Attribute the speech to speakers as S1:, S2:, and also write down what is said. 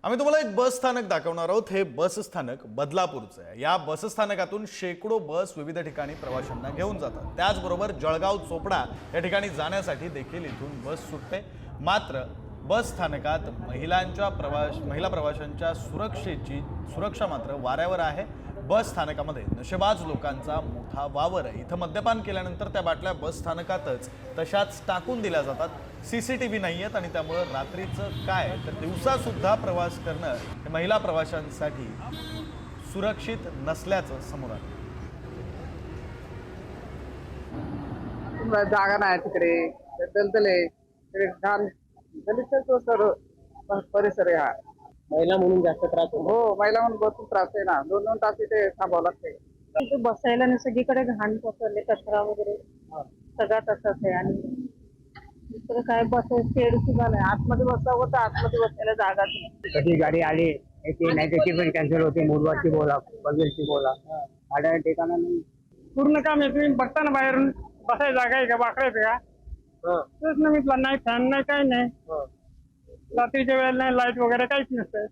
S1: आम्ही तुम्हाला एक बस स्थानक दाखवणार आहोत। हे बस स्थानक बदलापूरचं आहे। या बस स्थानकातून शेकडो बस विविध ठिकाणी प्रवाशांना घेऊन जातात। त्याचबरोबर जळगाव चोपडा या ठिकाणी जाण्यासाठी देखील इथून बस सुटते। मात्र बस स्थानकात महिला प्रवाशांच्या सुरक्षा मात्र वाऱ्यावर आहे। बस स्थानकामध्ये नशेबाज लोकांचा मोठा वावर आहे। इथं मद्यपान केल्यानंतर त्या बाटल्या बस स्थानकातच तशाच टाकून दिल्या जातात। सीसीटीव्ही नाही आहेत आणि त्यामुळे रात्रीचं काय तर दिवसा सुद्धा प्रवास करणं हे महिला प्रवाशांसाठी सुरक्षित नसल्याचं समोर आलं।
S2: जागा नाही तिकडे, दलदले घाण गलिच्छ सर परिसर आहे हा।
S3: महिला म्हणून जास्त त्रास होतो।
S2: हो, महिला म्हणून भरपूर त्रास आहे ना। 2-2 तास इथे थांबावं लागते।
S4: तिथे बसायला नाही, सगळीकडे घाण पसरले, कचरा वगैरे सगळा तसाच आहे। आणि दुसरं काय बसायचं शेड सुद्धा नाही। आतमध्ये बसावं तर आतमध्ये बसायला जागाच नाही।
S3: कधी गाडी आली येते नाही त्याची पण कॅन्सल होते। मुरबाडची बोला, पनवेलची बोला, गाड्या ठिकाणा नाही।
S5: पूर्ण काम आहे। तुम्ही बघता ना बाहेरून बसायला जागा आहे का, वाकडे आहे का? तेच ना, मी नाही फॅन नाही, काही नाही। रात्रीच्या वेळेला नाही लाईट वगैरे काहीच नसतं।